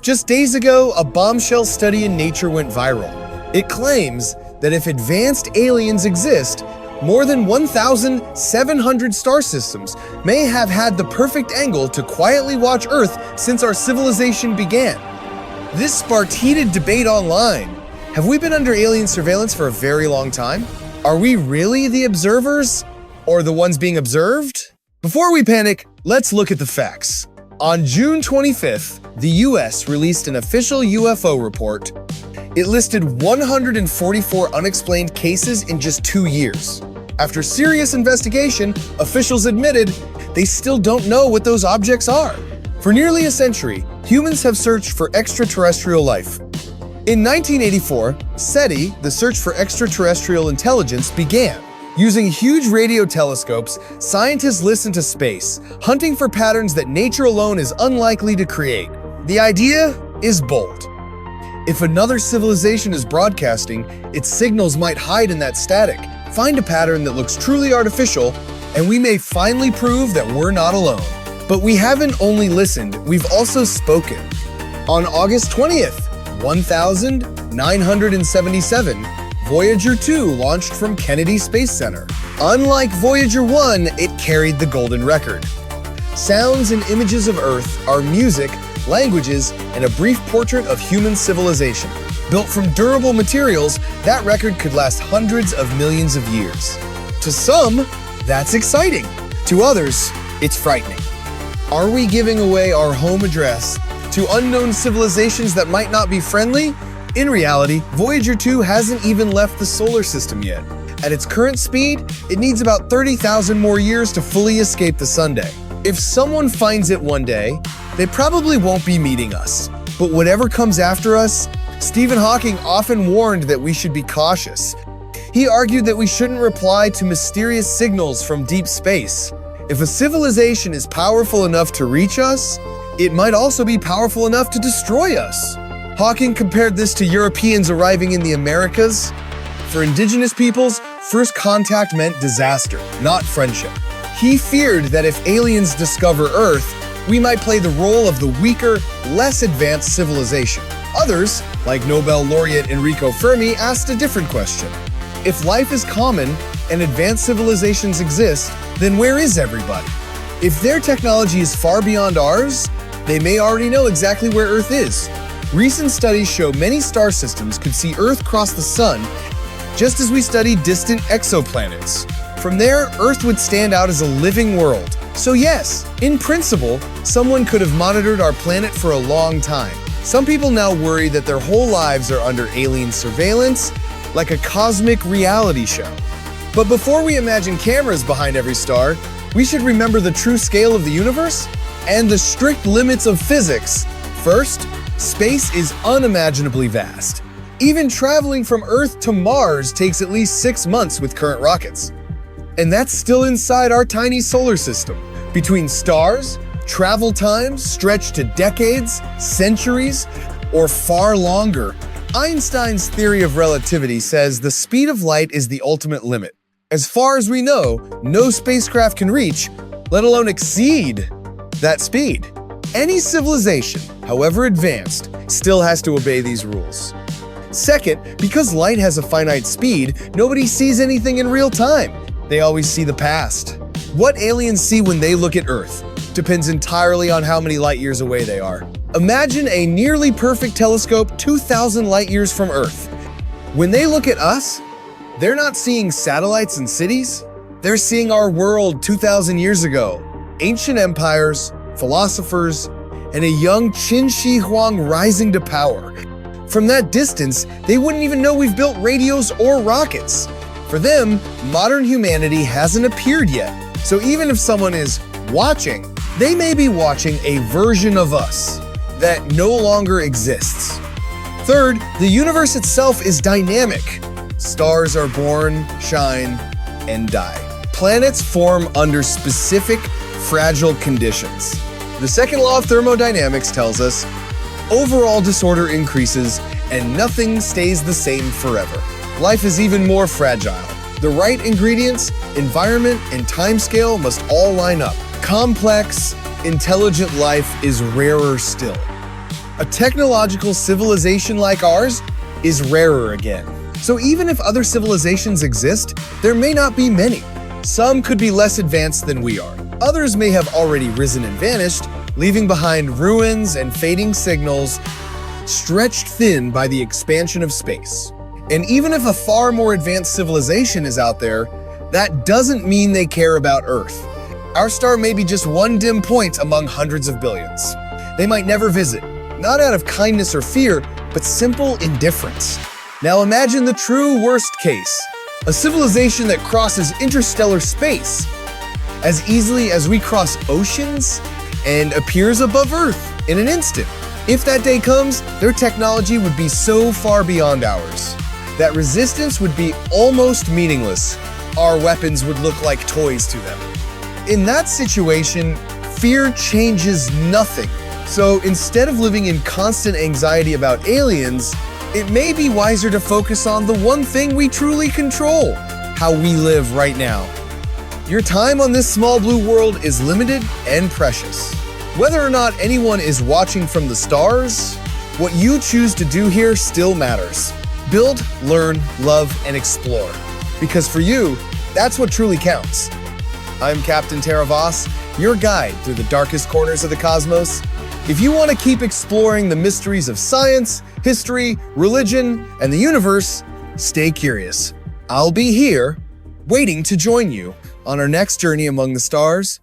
Just days ago, a bombshell study in Nature went viral. It claims that if advanced aliens exist, more than 1,700 star systems may have had the perfect angle to quietly watch Earth since our civilization began. This sparked heated debate online. Have we been under alien surveillance for a very long time? Are we really the observers? Or the ones being observed? Before we panic, let's look at the facts. On June 25th, the US released an official UFO report. It listed 144 unexplained cases in just 2 years. After serious investigation, officials admitted they still don't know what those objects are. For nearly a century, humans have searched for extraterrestrial life. In 1984, SETI, the search for extraterrestrial intelligence, began. Using huge radio telescopes, scientists listened to space, hunting for patterns that nature alone is unlikely to create. The idea is bold. If another civilization is broadcasting, its signals might hide in that static, find a pattern that looks truly artificial, and we may finally prove that we're not alone. But we haven't only listened, we've also spoken. On August 20th, 1977, Voyager 2 launched from Kennedy Space Center. Unlike Voyager 1, it carried the Golden Record. Sounds and images of Earth are music, languages, and a brief portrait of human civilization. Built from durable materials, that record could last hundreds of millions of years. To some, that's exciting. To others, it's frightening. Are we giving away our home address to unknown civilizations that might not be friendly? In reality, Voyager 2 hasn't even left the solar system yet. At its current speed, it needs about 30,000 more years to fully escape the Sunday. If someone finds it one day, they probably won't be meeting us. But whatever comes after us, Stephen Hawking often warned that we should be cautious. He argued that we shouldn't reply to mysterious signals from deep space. If a civilization is powerful enough to reach us, it might also be powerful enough to destroy us. Hawking compared this to Europeans arriving in the Americas. For indigenous peoples, first contact meant disaster, not friendship. He feared that if aliens discover Earth, we might play the role of the weaker, less advanced civilization. Others, like Nobel laureate Enrico Fermi, asked a different question. If life is common and advanced civilizations exist, then where is everybody? If their technology is far beyond ours, they may already know exactly where Earth is. Recent studies show many star systems could see Earth cross the Sun, just as we study distant exoplanets. From there, Earth would stand out as a living world. So yes, in principle, someone could have monitored our planet for a long time. Some people now worry that their whole lives are under alien surveillance, like a cosmic reality show. But before we imagine cameras behind every star, we should remember the true scale of the universe and the strict limits of physics. First, space is unimaginably vast. Even traveling from Earth to Mars takes at least 6 months with current rockets. And that's still inside our tiny solar system. Between stars, travel times stretch to decades, centuries, or far longer. Einstein's theory of relativity says the speed of light is the ultimate limit. As far as we know, no spacecraft can reach, let alone exceed, that speed. Any civilization, however advanced, still has to obey these rules. Second, because light has a finite speed, nobody sees anything in real time. They always see the past. What aliens see when they look at Earth depends entirely on how many light years away they are. Imagine a nearly perfect telescope 2,000 light years from Earth. When they look at us, they're not seeing satellites and cities. They're seeing our world 2,000 years ago. Ancient empires, philosophers, and a young Qin Shi Huang rising to power. From that distance, they wouldn't even know we've built radios or rockets. For them, modern humanity hasn't appeared yet. So even if someone is watching, they may be watching a version of us that no longer exists. Third, the universe itself is dynamic. Stars are born, shine, and die. Planets form under specific, fragile conditions. The second law of thermodynamics tells us overall disorder increases and nothing stays the same forever. Life is even more fragile. The right ingredients, environment, and timescale must all line up. Complex, intelligent life is rarer still. A technological civilization like ours is rarer again. So even if other civilizations exist, there may not be many. Some could be less advanced than we are. Others may have already risen and vanished, leaving behind ruins and fading signals, stretched thin by the expansion of space. And even if a far more advanced civilization is out there, that doesn't mean they care about Earth. Our star may be just one dim point among hundreds of billions. They might never visit, not out of kindness or fear, but simple indifference. Now imagine the true worst case, a civilization that crosses interstellar space as easily as we cross oceans and appears above Earth in an instant. If that day comes, their technology would be so far beyond ours that resistance would be almost meaningless. Our weapons would look like toys to them. In that situation, fear changes nothing. So instead of living in constant anxiety about aliens, it may be wiser to focus on the one thing we truly control, how we live right now. Your time on this small blue world is limited and precious. Whether or not anyone is watching from the stars, what you choose to do here still matters. Build, learn, love, and explore. Because for you, that's what truly counts. I'm CaptainTerraVoss, your guide through the darkest corners of the cosmos. If you want to keep exploring the mysteries of science, history, religion, and the universe, stay curious. I'll be here, waiting to join you on our next journey among the stars.